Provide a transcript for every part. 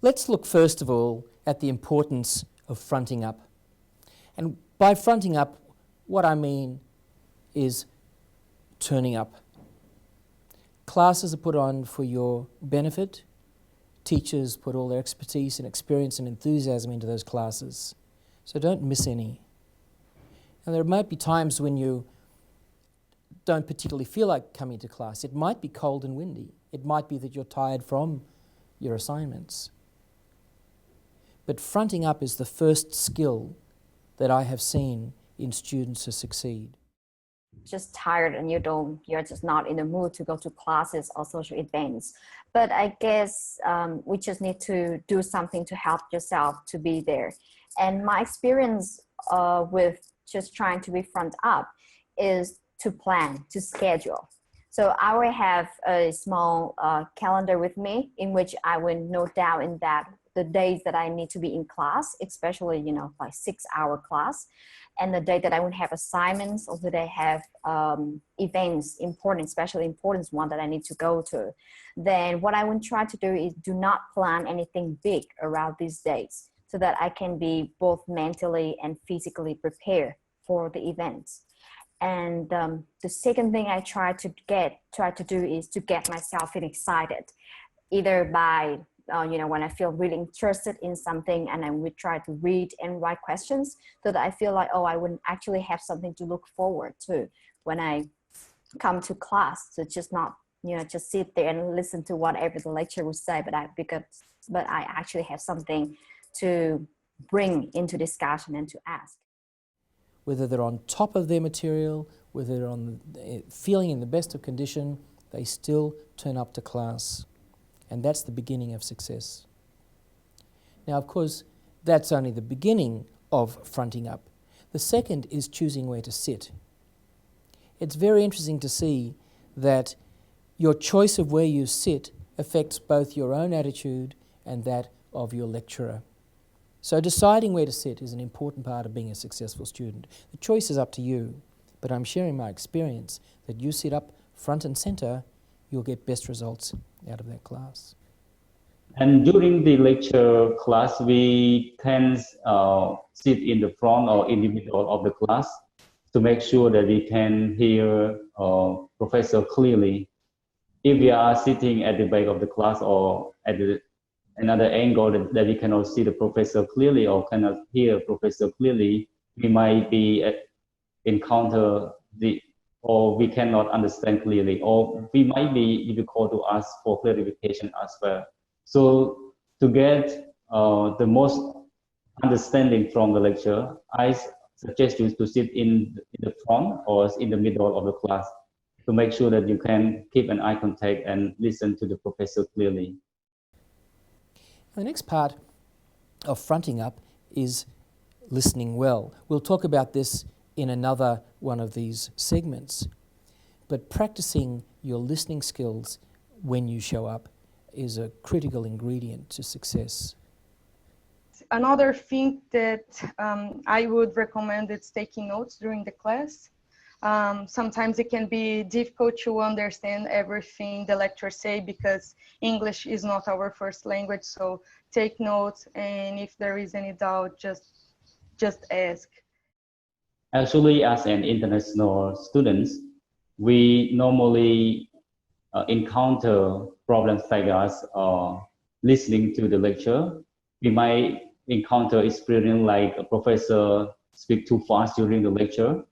Let's look first of all at the importance of fronting up. And by fronting up, what I mean is turning up. Classes are put on for your benefit. Teachers put all their expertise and experience and enthusiasm into those classes. So don't miss any. And there might be times when you don't particularly feel like coming to class. It might be cold and windy. It might be that you're tired from your assignments. But fronting up is the first skill that I have seen in students to succeed. Just tired and you're just not in the mood to go to classes or social events. But I guess we just need to do something to help yourself to be there. And my experience with just trying to be front up is to plan, to schedule. So I will have a small calendar with me in which I will note down in that the days that I need to be in class, especially, like 6-hour class, and the day that I would have assignments or that I have events, especially important one that I need to go to. Then what I would try to do is do not plan anything big around these days so that I can be both mentally and physically prepared for the events. And the second thing I try to do is to get myself excited, either by when I feel really interested in something, and I would try to read and write questions so that I feel like, I would actually have something to look forward to when I come to class. So just not, just sit there and listen to whatever the lecturer would say, but I actually have something to bring into discussion and to ask. Whether they're on top of their material, whether they're feeling in the best of condition, they still turn up to class. And that's the beginning of success. Now, of course, that's only the beginning of fronting up. The second is choosing where to sit. It's very interesting to see that your choice of where you sit affects both your own attitude and that of your lecturer. So deciding where to sit is an important part of being a successful student. The choice is up to you, but I'm sharing my experience that you sit up front and center, you'll get best results out of that class. And during the lecture class, we can sit in the front or in the middle of the class to make sure that we can hear professor clearly. If we are sitting at the back of the class or at another angle that we cannot see the professor clearly or cannot hear professor clearly, we might be encounter or we cannot understand clearly, or we might be difficult to ask for clarification as well. So to get the most understanding from the lecture, I suggest you to sit in the front or in the middle of the class to make sure that you can keep an eye contact and listen to the professor clearly. The next part of fronting up is listening well. We'll talk about this in another one of these segments. But practicing your listening skills when you show up is a critical ingredient to success. Another thing that I would recommend is taking notes during the class. Sometimes it can be difficult to understand everything the lecturers say because English is not our first language. So take notes, and if there is any doubt, just ask. Actually, as an international student, we normally encounter problems like us listening to the lecture. We might encounter experience like a professor speak too fast during the lecture.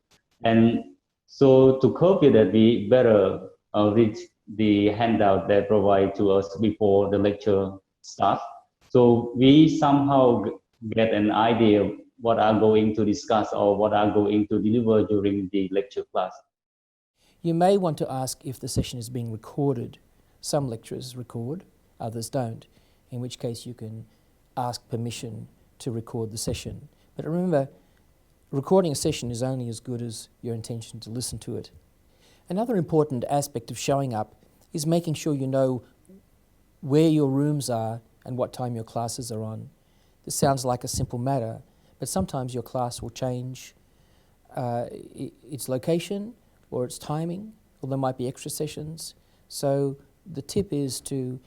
And so to cope with that, we better read the handout they provide to us before the lecture starts. So we somehow get an idea of what I'm going to discuss or what I'm going to deliver during the lecture class. You may want to ask if the session is being recorded. Some lecturers record, others don't, in which case you can ask permission to record the session. But remember, recording a session is only as good as your intention to listen to it. Another important aspect of showing up is making sure you know where your rooms are and what time your classes are on. This sounds like a simple matter, but sometimes your class will change its location or its timing, or there might be extra sessions. So the tip is to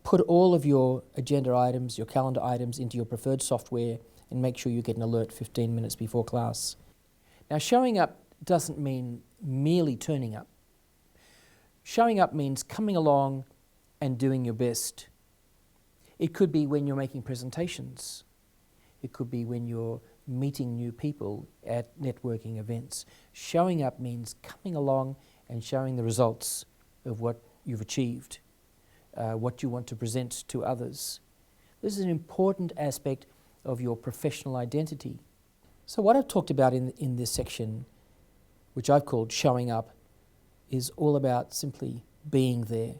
put all of your agenda items, your calendar items into your preferred software and make sure you get an alert 15 minutes before class. Now, showing up doesn't mean merely turning up. Showing up means coming along and doing your best. It could be when you're making presentations. It could be when you're meeting new people at networking events. Showing up means coming along and showing the results of what you've achieved, what you want to present to others. This is an important aspect of your professional identity. So what I've talked about in this section, which I've called showing up, is all about simply being there,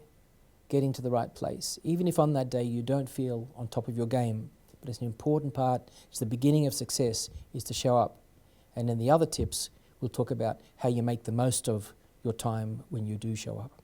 getting to the right place. Even if on that day you don't feel on top of your game, but it's an important part, it's the beginning of success, is to show up. And then the other tips, we'll talk about how you make the most of your time when you do show up.